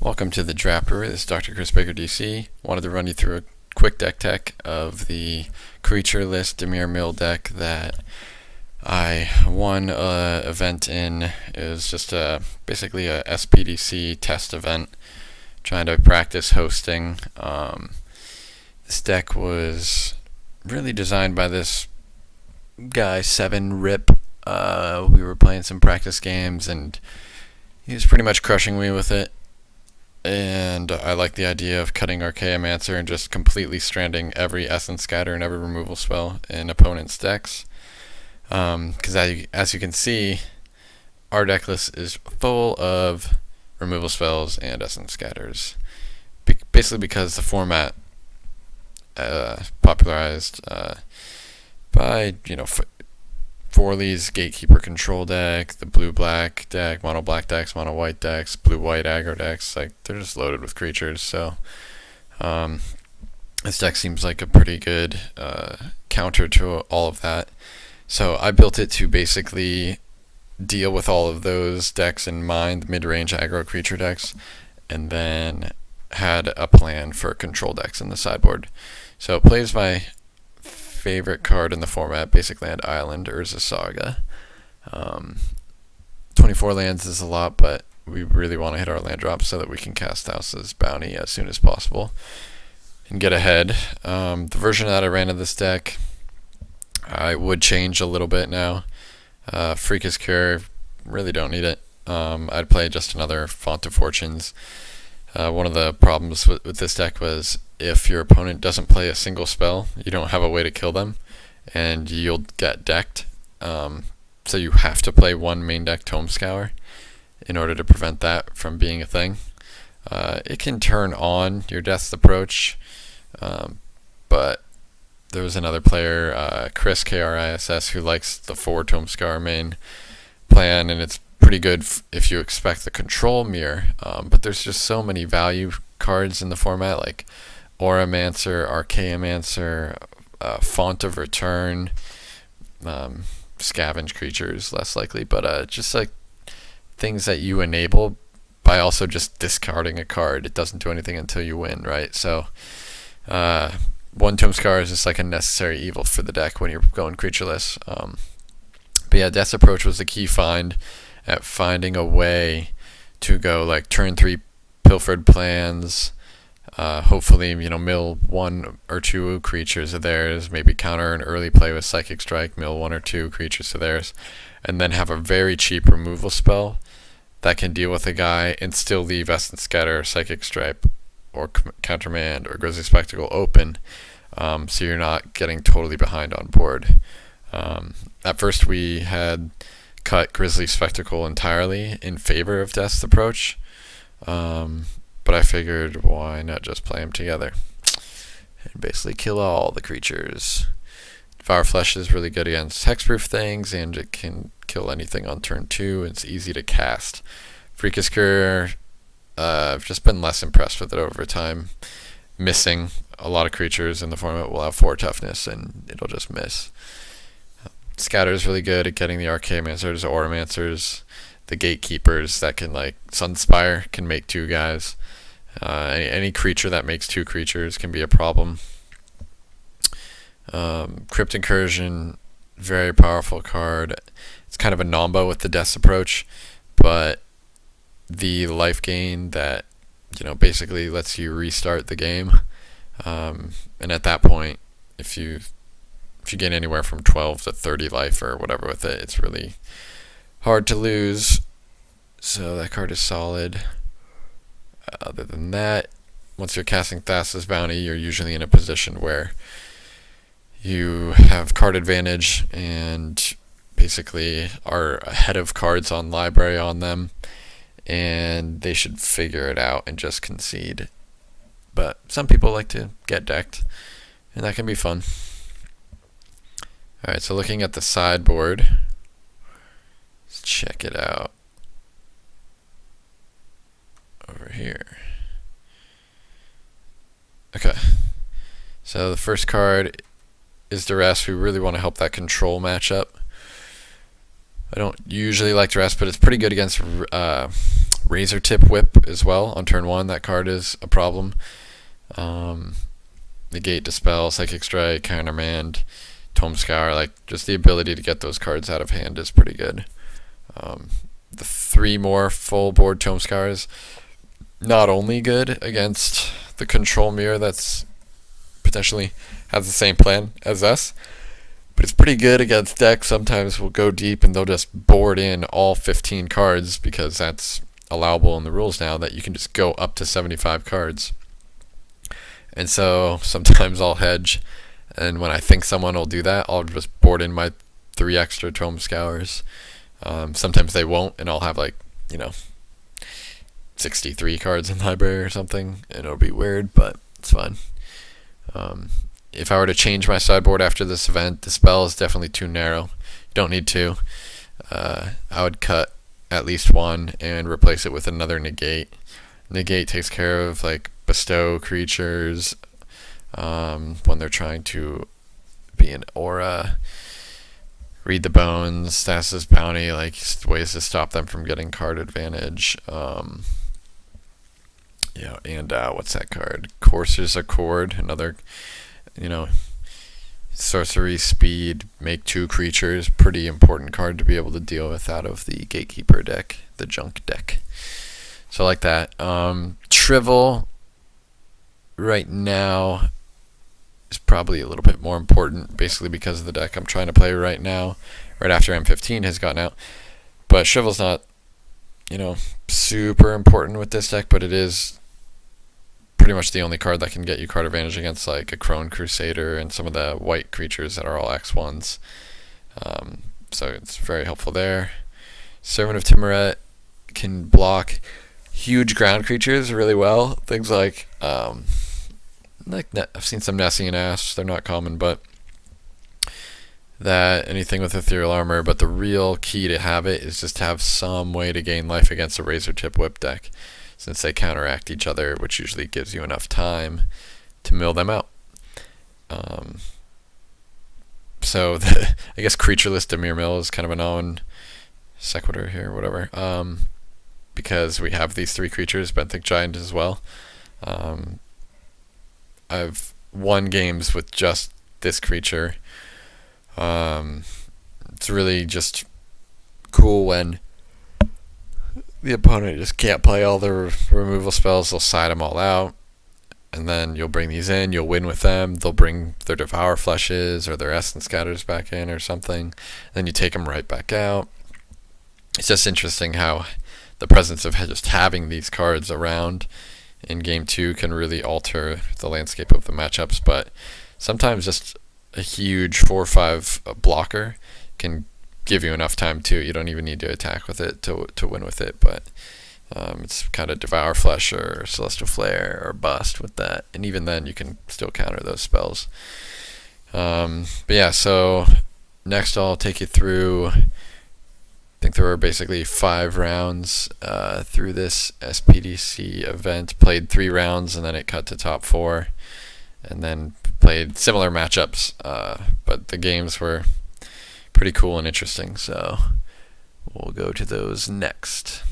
Welcome to the Draft Brewery. This is Dr. Chris Baker, DC. Wanted to run you through a quick deck tech of the Creatureless Dimir Mill deck that I won an event in. It was just basically a SPDC test event, trying to practice hosting. This deck was really designed by this guy, 7Rip. We were playing some practice games, and he was pretty much crushing me with it. And I like the idea of cutting Archaeomancer and just completely stranding every Essence Scatter and every removal spell in opponents' decks. Because as you can see, our deck list is full of removal spells and Essence Scatters. Basically because the format popularized by, Forley's Gatekeeper control deck, the blue-black deck, mono-black decks, mono-white decks, blue-white aggro decks. Like, they're just loaded with creatures. So this deck seems like a pretty good counter to all of that. So I built it to basically deal with all of those decks in mind, mid-range aggro creature decks, and then had a plan for control decks in the sideboard. So it plays my favorite card in the format, Basic Land Island, Urza Saga. 24 lands is a lot, but we really want to hit our land drop so that we can cast House's Bounty as soon as possible and get ahead. The version that I ran of this deck, I would change a little bit now. Freakish Cure, really don't need it. I'd play just another Font of Fortunes. One of the problems with this deck was if your opponent doesn't play a single spell, you don't have a way to kill them, and you'll get decked. So you have to play one main deck Tome Scour in order to prevent that from being a thing. It can turn on your Death's Approach, but there was another player, Chris KRISS, who likes the 4 Tome Scour main plan, and it's pretty good if you expect the control mirror, but there's just so many value cards in the format, like Auramancer, Archaeomancer, Font of Return, Scavenge creatures, less likely, but just like things that you enable by also just discarding a card. It doesn't do anything until you win, right? So one Tome Scar is just like a necessary evil for the deck when you're going creatureless. But yeah, Death's Approach was the key find at finding a way to go like turn 3 Pilfered Plans, hopefully mill 1 or 2 creatures of theirs, maybe counter an early play with Psychic Strike, mill 1 or 2 creatures of theirs, and then have a very cheap removal spell that can deal with a guy and still leave Essence Scatter, Psychic Strike, or Countermand or Grizzly Spectacle open, so you're not getting totally behind on board. At first we had cut Grizzly Spectacle entirely in favor of Death's Approach, but I figured why not just play them together and basically kill all the creatures. Devour Flesh is really good against hexproof things, and it can kill anything on turn 2. It's easy to cast. Freakish Cure, I've just been less impressed with it over time. Missing a lot of creatures in the format will have 4 toughness, and it'll just miss. Scatter is really good at getting the Archaeomancers, Auramancers, the Gatekeepers that can, like, Sunspire can make 2 guys. Any creature that makes 2 creatures can be a problem. Crypt Incursion, very powerful card. It's kind of a nombo with the Death's Approach, but the life gain that basically lets you restart the game. And at that point, if you gain anywhere from 12 to 30 life or whatever with it, it's really hard to lose. So that card is solid. Other than that, once you're casting Thassa's Bounty, you're usually in a position where you have card advantage and basically are ahead of cards on library on them, and they should figure it out and just concede. But some people like to get decked, and that can be fun. Alright, so looking at the sideboard, let's check it out over here. Okay, so the first card is Duress. We really want to help that control matchup. I don't usually like Duress, but it's pretty good against Razor Tip Whip as well on turn 1. That card is a problem. Negate, Dispel, Psychic Strike, Countermand, Tome Scour, like just the ability to get those cards out of hand is pretty good. The 3 more full board Tome Scours, not only good against the control mirror that's potentially has the same plan as us, but it's pretty good against decks. Sometimes we'll go deep and they'll just board in all 15 cards because that's allowable in the rules now, that you can just go up to 75 cards. And so sometimes I'll hedge, and when I think someone will do that, I'll just board in my 3 extra Tome Scours. Sometimes they won't, and I'll have 63 cards in library or something, and it'll be weird, but it's fun. If I were to change my sideboard after this event, Dispel is definitely too narrow. You don't need to. I would cut at least 1 and replace it with another Negate. Negate takes care of bestow creatures when they're trying to be an aura. Read the Bones, Stasis Bounty, ways to stop them from getting card advantage. What's that card? Courser's Accord, another, sorcery speed, make 2 creatures, pretty important card to be able to deal with out of the Gatekeeper deck, the junk deck. So I like that. Trivial right now is probably a little bit more important, basically because of the deck I'm trying to play right now, right after M15 has gotten out. But Shrivel's not, super important with this deck, but it is pretty much the only card that can get you card advantage against a Crone Crusader and some of the white creatures that are all X1s. So it's very helpful there. Servant of Timuret can block huge ground creatures really well. Things like I've seen some Nessian Ash. They're not common, but that anything with ethereal armor. But the real key to have it is just to have some way to gain life against a Razor Tip Whip deck, since they counteract each other, which usually gives you enough time to mill them out. So I guess Creatureless Dimir Mill is kind of a non sequitur here, whatever. Because we have these 3 creatures, Benthic Giant as well. I've won games with just this creature. It's really just cool when the opponent just can't play all their removal spells. They'll side them all out, and then you'll bring these in. You'll win with them. They'll bring their Devour Fleshes or their Essence Scatters back in or something. Then you take them right back out. It's just interesting how the presence of just having these cards around in game 2 can really alter the landscape of the matchups. But sometimes just a huge 4/5 blocker can give you enough time too. You don't even need to attack with it to win with it, but it's kind of Devour Flesh or Celestial Flare or Bust with that, and even then you can still counter those spells. But yeah, so next I'll take you through, I think there were basically 5 rounds through this SPDC event. Played 3 rounds and then it cut to top 4, and then played similar matchups, but the games were pretty cool and interesting, so we'll go to those next.